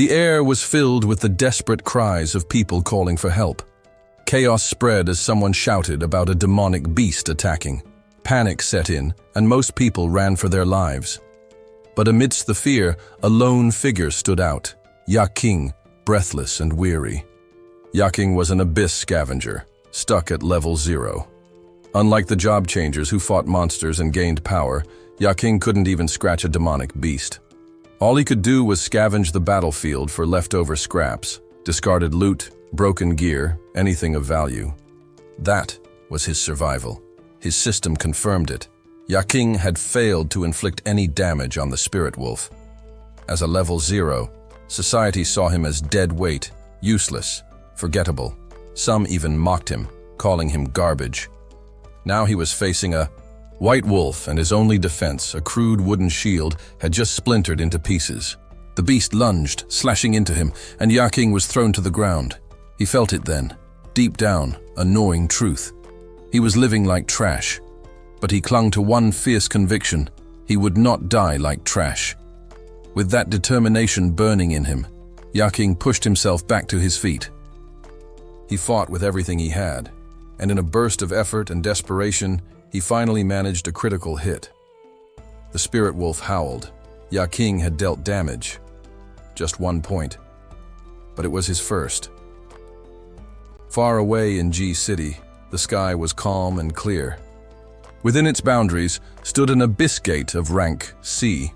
The air was filled with the desperate cries of people calling for help. Chaos spread as someone shouted about a demonic beast attacking. Panic set in, and most people ran for their lives. But amidst the fear, a lone figure stood out, Yaking, breathless and weary. Yaking was an abyss scavenger, stuck at level 0. Unlike the job changers who fought monsters and gained power, Yaking couldn't even scratch a demonic beast. All he could do was scavenge the battlefield for leftover scraps, discarded loot, broken gear, anything of value. That was his survival. His system confirmed it. Yaking had failed to inflict any damage on the spirit wolf. As a level 0, society saw him as dead weight, useless, forgettable. Some even mocked him, calling him garbage. Now he was facing a white wolf, and his only defense, a crude wooden shield, had just splintered into pieces. The beast lunged, slashing into him, and Yaking was thrown to the ground. He felt it then, deep down, a gnawing truth. He was living like trash, but he clung to one fierce conviction: he would not die like trash. With that determination burning in him, Yaking pushed himself back to his feet. He fought with everything he had, and in a burst of effort and desperation, he finally managed a critical hit. The spirit wolf howled. Yaking had dealt damage. Just 1 point. But it was his first. Far away in G City, the sky was calm and clear. Within its boundaries stood an abyss gate of rank C.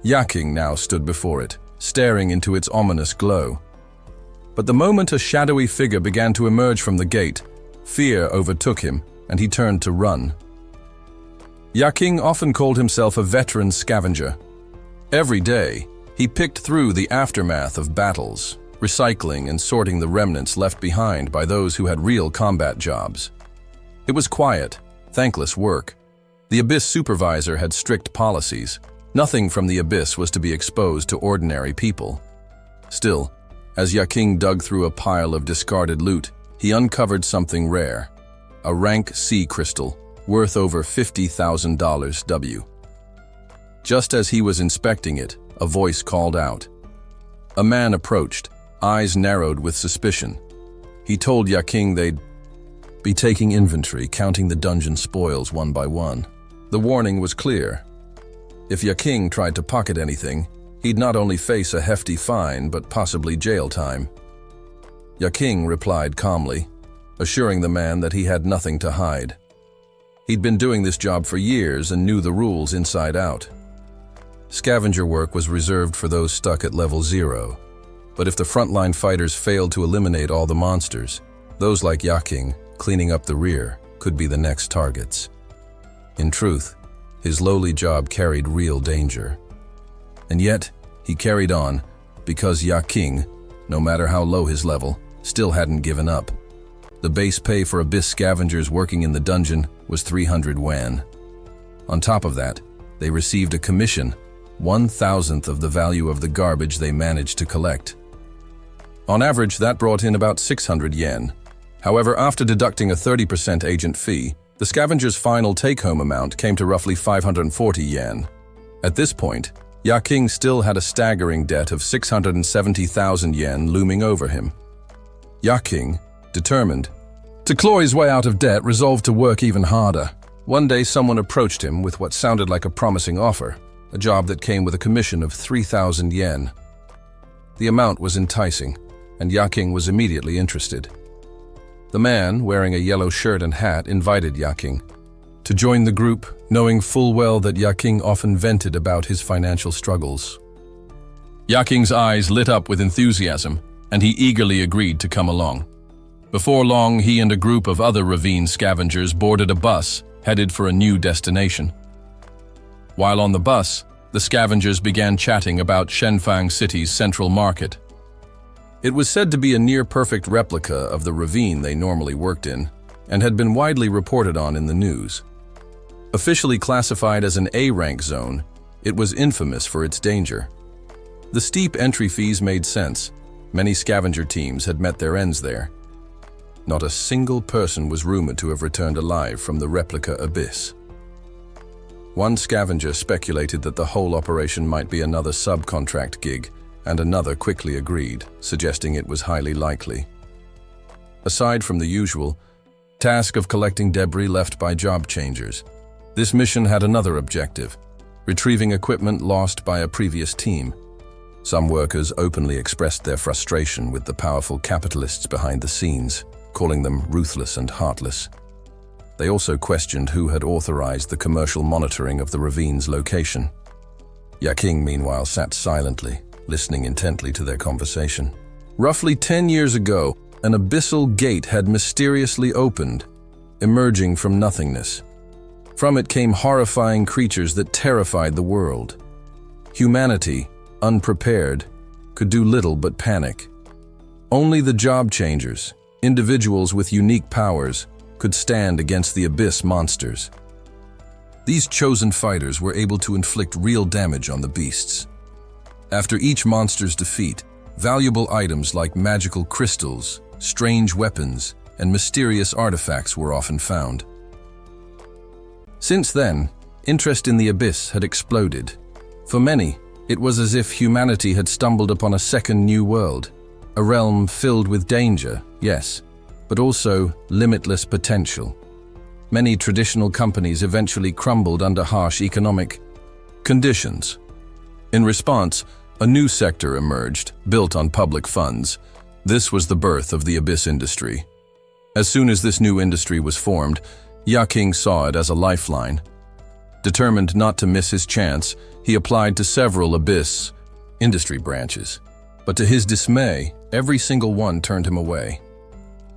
Yaking now stood before it, staring into its ominous glow. But the moment a shadowy figure began to emerge from the gate, fear overtook him, and he turned to run. Yaking often called himself a veteran scavenger. Every day, he picked through the aftermath of battles, recycling and sorting the remnants left behind by those who had real combat jobs. It was quiet, thankless work. The Abyss supervisor had strict policies. Nothing from the Abyss was to be exposed to ordinary people. Still, as Yaking dug through a pile of discarded loot, he uncovered something rare. A rank C crystal, worth over $50,000 W. Just as he was inspecting it, a voice called out. A man approached, eyes narrowed with suspicion. He told Yaking they'd be taking inventory, counting the dungeon spoils one by one. The warning was clear. If Yaking tried to pocket anything, he'd not only face a hefty fine, but possibly jail time. Yaking replied calmly, assuring the man that he had nothing to hide. He'd been doing this job for years and knew the rules inside out. Scavenger work was reserved for those stuck at level 0, but if the frontline fighters failed to eliminate all the monsters, those like Yaking, cleaning up the rear, could be the next targets. In truth, his lowly job carried real danger. And yet, he carried on, because Yaking, no matter how low his level, still hadn't given up. The base pay for Abyss scavengers working in the dungeon was 300 wan. On top of that, they received a commission, 1/1000th of the value of the garbage they managed to collect. On average, that brought in about 600 yen. However, after deducting a 30% agent fee, the scavengers' final take-home amount came to roughly 540 yen. At this point, Yaking still had a staggering debt of 670,000 yen looming over him. Yaking, determined to claw his way out of debt, resolved to work even harder. One day someone approached him with what sounded like a promising offer, a job that came with a commission of 3,000 yen. The amount was enticing, and Yaking was immediately interested. The man, wearing a yellow shirt and hat, invited Yaking to join the group, knowing full well that Yaking often vented about his financial struggles. Yaking's eyes lit up with enthusiasm, and he eagerly agreed to come along. Before long, he and a group of other ravine scavengers boarded a bus headed for a new destination. While on the bus, the scavengers began chatting about Shenfang City's central market. It was said to be a near-perfect replica of the ravine they normally worked in, and had been widely reported on in the news. Officially classified as an A-rank zone, it was infamous for its danger. The steep entry fees made sense. Many scavenger teams had met their ends there. Not a single person was rumored to have returned alive from the replica Abyss. One scavenger speculated that the whole operation might be another subcontract gig, and another quickly agreed, suggesting it was highly likely. Aside from the usual task of collecting debris left by job changers, this mission had another objective: retrieving equipment lost by a previous team. Some workers openly expressed their frustration with the powerful capitalists behind the scenes, calling them ruthless and heartless. They also questioned who had authorized the commercial monitoring of the ravine's location. Yaking, meanwhile, sat silently, listening intently to their conversation. Roughly 10 years ago, an abyssal gate had mysteriously opened, emerging from nothingness. From it came horrifying creatures that terrified the world. Humanity, unprepared, could do little but panic. Only the job changers, individuals with unique powers, could stand against the abyss monsters. These chosen fighters were able to inflict real damage on the beasts. After each monster's defeat, valuable items like magical crystals, strange weapons, and mysterious artifacts were often found. Since then, interest in the abyss had exploded. For many, it was as if humanity had stumbled upon a second new world, a realm filled with danger, yes, but also limitless potential. Many traditional companies eventually crumbled under harsh economic conditions. In response, a new sector emerged, built on public funds. This was the birth of the abyss industry. As soon as this new industry was formed, Yaking saw it as a lifeline. Determined not to miss his chance, he applied to several abyss industry branches. But to his dismay, every single one turned him away.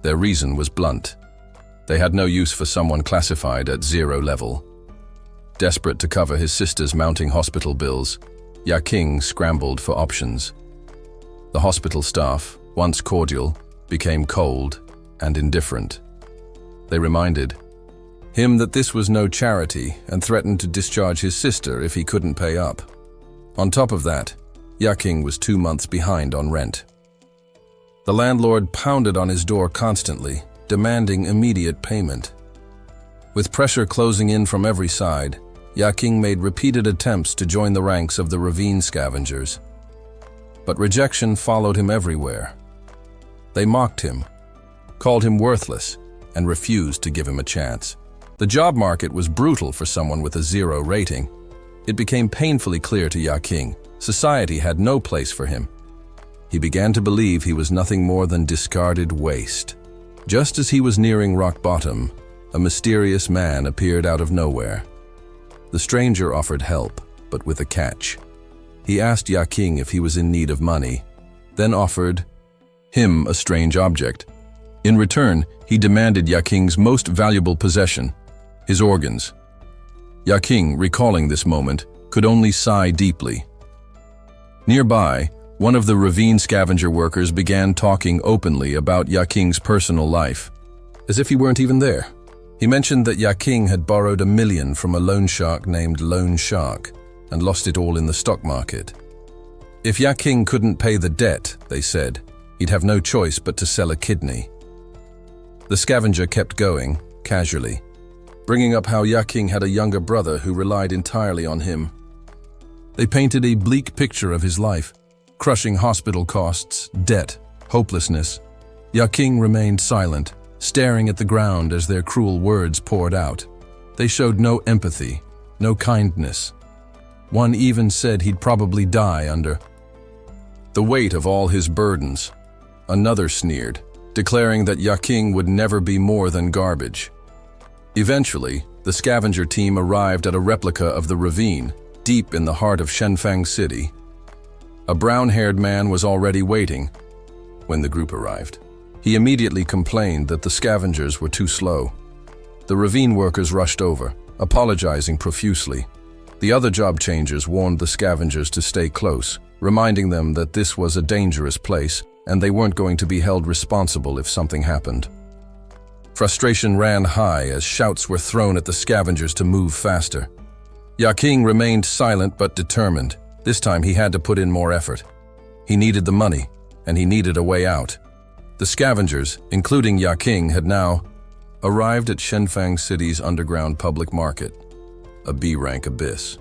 Their reason was blunt. They had no use for someone classified at 0 level. Desperate to cover his sister's mounting hospital bills, Yaking scrambled for options. The hospital staff, once cordial, became cold and indifferent. They reminded him that this was no charity and threatened to discharge his sister if he couldn't pay up. On top of that, Yaking was 2 months behind on rent. The landlord pounded on his door constantly, demanding immediate payment. With pressure closing in from every side, Yaking made repeated attempts to join the ranks of the ravine scavengers. But rejection followed him everywhere. They mocked him, called him worthless, and refused to give him a chance. The job market was brutal for someone with a 0 rating. It became painfully clear to Yaking society had no place for him. He began to believe he was nothing more than discarded waste. Just as he was nearing rock bottom, a mysterious man appeared out of nowhere. The stranger offered help, but with a catch. He asked Yaking if he was in need of money, then offered him a strange object. In return, he demanded Yaking's most valuable possession, his organs. Yaking, recalling this moment, could only sigh deeply. Nearby, one of the ravine scavenger workers began talking openly about Yaking's personal life, as if he weren't even there. He mentioned that Yaking had borrowed $1 million from a loan shark named Loan Shark and lost it all in the stock market. If Yaking couldn't pay the debt, they said, he'd have no choice but to sell a kidney. The scavenger kept going, casually, bringing up how Yaking had a younger brother who relied entirely on him. They painted a bleak picture of his life: crushing hospital costs, debt, hopelessness. Yaking remained silent, staring at the ground as their cruel words poured out. They showed no empathy, no kindness. One even said he'd probably die under the weight of all his burdens. Another sneered, declaring that Yaking would never be more than garbage. Eventually, the scavenger team arrived at a replica of the ravine, deep in the heart of Shenfang City. A brown-haired man was already waiting when the group arrived. He immediately complained that the scavengers were too slow. The ravine workers rushed over, apologizing profusely. The other job changers warned the scavengers to stay close, reminding them that this was a dangerous place and they weren't going to be held responsible if something happened. Frustration ran high as shouts were thrown at the scavengers to move faster. Yaking remained silent but determined. This time he had to put in more effort. He needed the money, and he needed a way out. The scavengers, including Yaking, had now arrived at Shenfang City's underground public market, a B-rank abyss.